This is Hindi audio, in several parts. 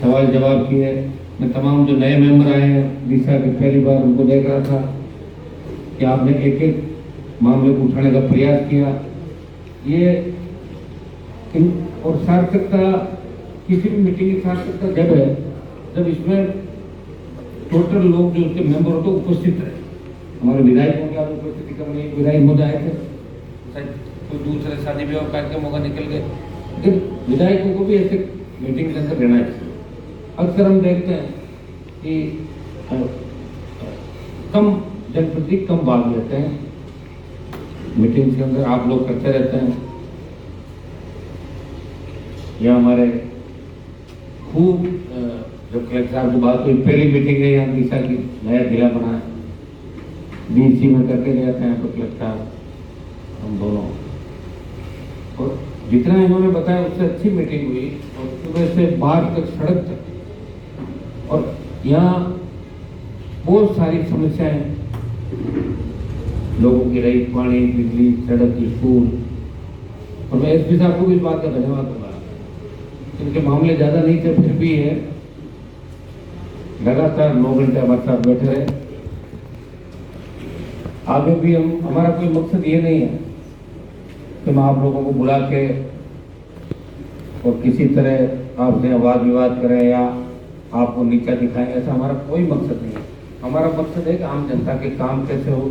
सवाल जवाब किए। मैं तमाम जो नए मेंबर आए हैं दिशा के पहली बार उनको देख रहा था कि आपने एक एक मामले को उठाने का प्रयास किया। ये और सार्थकता, किसी भी मीटिंग की सार्थकता जब है जब इसमें टोटल लोग जो उसके मेंबर होते उपस्थित रहे। हमारे विधायकों की आज उपस्थिति कम नहीं, विधायक महोदय आए थे, कोई दूसरे शादी विवाह कार्यक्रम होगा निकल गए, लेकिन विधायकों को भी ऐसे मीटिंग के अंदर रहना चाहिए। अक्सर हम देखते हैं कि कम जनप्रति कम भाग लेते हैं मीटिंग के अंदर, आप लोग करते रहते हैं। यह हमारे खूब जब कलेक्टर साहब की बात हुई, पहली मीटिंग है यहाँ दिशा की, नया जिला बना है, डीसी में करके गए थे यहाँ पर कलेक्टर हम दोनों, और जितना इन्होंने बताया उससे अच्छी मीटिंग हुई। और सुबह से बाहर तक सड़क तक, और यहाँ बहुत सारी समस्याएं लोगों की रही, पानी, बिजली, सड़क, स्कूल। और मैं एसपी साहब को भी इस बात का धन्यवाद दूंगा, इनके मामले ज्यादा नहीं थे फिर भी है लगातार 9 घंटे हमारे साथ बैठे रहे। आगे भी हमारा कोई मकसद ये नहीं है कि हम आप लोगों को बुला के और किसी तरह आपसे वाद विवाद करें या आपको नीचा दिखाएं, ऐसा हमारा कोई मकसद नहीं है। हमारा मकसद है कि आम जनता के काम कैसे हो।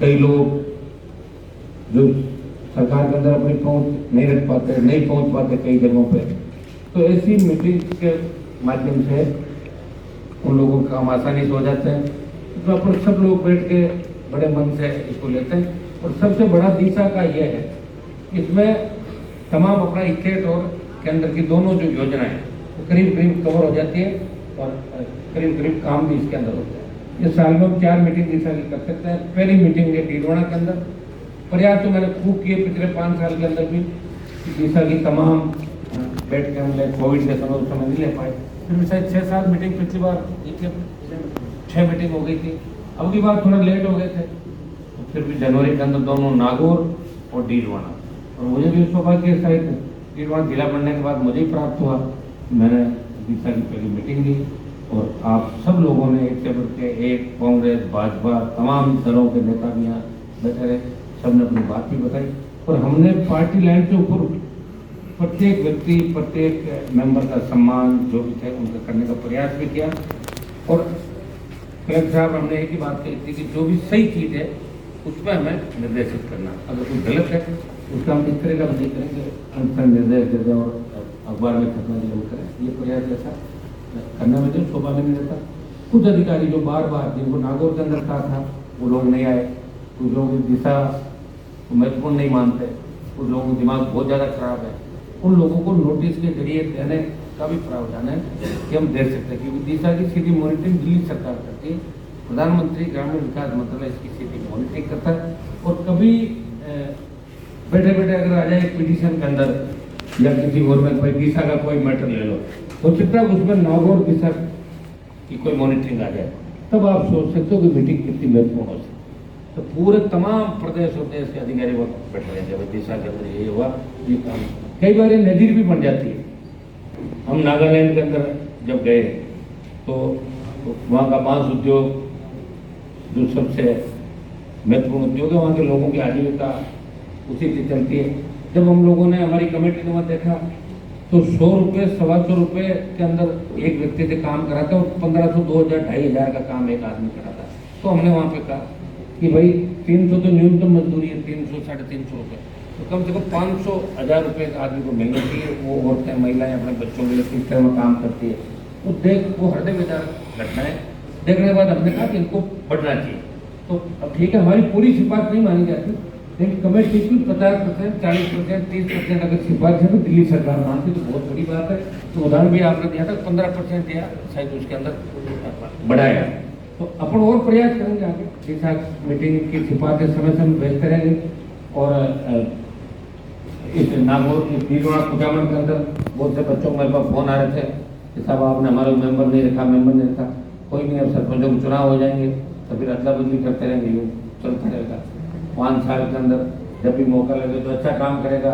कई लोग जो सरकार के अंदर अपनी पहुंच नहीं रख पाते, नहीं पहुंच पाते कई जगहों पे, तो ऐसी मीटिंग के माध्यम से उन लोगों का काम आसानी से हो जाते हैं। तो अपन सब लोग बैठ के बड़े मन से इसको लेते हैं। और सबसे बड़ा दिशा का यह है, इसमें तमाम अपना स्टेट और केंद्र की दोनों जो योजनाएं हैं वो करीब करीब कवर हो जाती है और करीब करीब काम भी इसके अंदर होता है। इस साल में हम 4 मीटिंग दिशा की कर सकते हैं। पहली मीटिंग है डीडवाना के अंदर, प्रयास तो मैंने खूब किए पिछले 5 साल के अंदर भी, दिशा की तमाम बैठ के हमने कोविड के समय उस समय नहीं ले पाए, फिर भी शायद 6-7 मीटिंग पिछली बार 6 मीटिंग हो गई थी। अब की बार थोड़ा लेट हो गए थे, तो फिर भी जनवरी के अंदर दोनों नागौर और डीडवाना। और मुझे भी सौभाग्य शायद डीडवाना जिला बनने के बाद मुझे ही प्राप्त हुआ, मैंने दिशा की पहली मीटिंग ली और आप सब लोगों ने एक से बढ़ के एक, कांग्रेस, भाजपा, तमाम दलों के नेता भी यहाँ बैठे रहे, सबने अपनी बात भी बताई। और हमने पार्टी लाइन से ऊपर प्रत्येक व्यक्ति, प्रत्येक मेंबर का सम्मान जो भी थे उनका करने का प्रयास भी किया। और कलेक्टर साहब हमने एक ही बात कही थी कि जो भी सही चीज़ है उसमें हमें निर्देशित करना, अगर कोई गलत है उसका हम इस तरह का नहीं करेंगे, अंतर निर्देश दे दें और अखबार में छपना जरूर करें। ये प्रयास ऐसा करने में जो शोभा नहीं देता। कुछ अधिकारी जो बार बार जिनको नागौर के अंदर कहा था वो लोग नहीं आए, कुछ लोग दिशा महत्वपूर्ण नहीं मानते, कुछ लोगों का दिमाग बहुत ज़्यादा खराब है, उन लोगों को नोटिस के जरिए देने का भी प्रावधान है कि हम दे सकते हैं। क्योंकि दिशा की सीधी मॉनिटरिंग दिल्ली सरकार करती है, प्रधानमंत्री ग्रामीण विकास मंत्रालय इसकी सीधी मॉनिटरिंग करता है। और कभी बैठे बैठे अगर आ जाए एक पिटीशन के अंदर या किसी और में कोई दिशा का कोई मैटर ले लो, हो सकता है उसमें नागौर दिशा की कोई मॉनिटरिंग आ जाए, तब आप सोच सकते हो कि मीटिंग कितनी महत्वपूर्ण हो सकती है। तो पूरे तमाम प्रदेश और देश के अधिकारी वक्त बैठे रहते हैं, दिशा के अंदर ये हुआ, ये काम। कई बार ये नज़ीर भी बन जाती है। हम नागालैंड के अंदर जब गए तो वहाँ का बांस उद्योग जो सबसे महत्वपूर्ण उद्योग है, वहाँ के लोगों की आजीविका उसी से चलती है। जब हम लोगों ने हमारी कमेटी ने वहाँ देखा तो 100 रुपये, 125 रुपये के अंदर एक व्यक्ति से काम कराता और 1500, 2000, 2500 का काम एक आदमी कराता। तो हमने वहाँ पे कहा कि भाई 300 तो न्यूनतम मजदूरी है, 300, 350 रुपये, तो कम से कम 500, 1000 रुपये एक आदमी को मिलना चाहिए। वो औरतें, महिलाएं अपने बच्चों के लिए किस तरह में काम करती है, वो हृदय विदारक घटनाएं देखने के बाद हमने कहा कि इनको बढ़ना चाहिए। तो अब ठीक है, हमारी पूरी सिफारिश नहीं मानी जाती, लेकिन कमेटी की 50%, 40%, 30% अगर सिफारिश है तो दिल्ली सरकार मानती तो बहुत बड़ी बात है। तो उदाहरण भी आपने दिया था, 15% दिया, शायद उसके अंदर बढ़ाया। तो अपन और प्रयास करेंगे आगे, जैसा मीटिंग की सिफारिश समय समय भेजते रहेंगे। और इस नागौर की डीडवाना कुचामन के अंदर बहुत से बच्चों को मेरे पास फोन आ रहे थे कि साहब आपने हमारा मेंबर नहीं रखा, मेंबर नहीं रखा। कोई नहीं, अब सरपंचों के चुनाव हो जाएंगे तो फिर अदला बदली करते रहेंगे, यूँ चलता रहेगा। 5 साल के अंदर जब भी मौका लगे तो अच्छा काम करेगा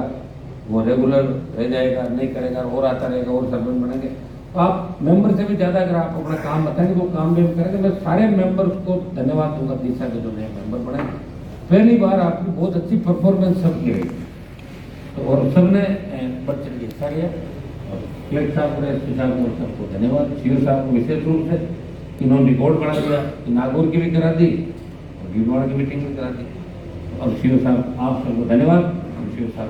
वो रेगुलर रह जाएगा, नहीं करेगा और आता रहेगा और सरपंच बनेंगे। आप मेंबर से भी ज़्यादा अगर आप अपना काम बताएंगे तो काम भी हम करेंगे। मैं सारे मेंबर्स को धन्यवाद दूंगा, दिशा के जो नए मेंबर बने, पहली बार आपकी बहुत अच्छी परफॉर्मेंस सबकी रही, तो और सबने बढ़ चढ़ के हिस्सा लिया। और कलेक्टर साहब और एसपी साहब को सबको धन्यवाद, सीओ साहब को विशेष रूप से, इन्होंने रिकॉर्ड बना दिया कि नागौर की भी करा दी और भीलवाड़ा की मीटिंग भी करा दी। और सीओ साहब आप सबको धन्यवाद। सीओ साहब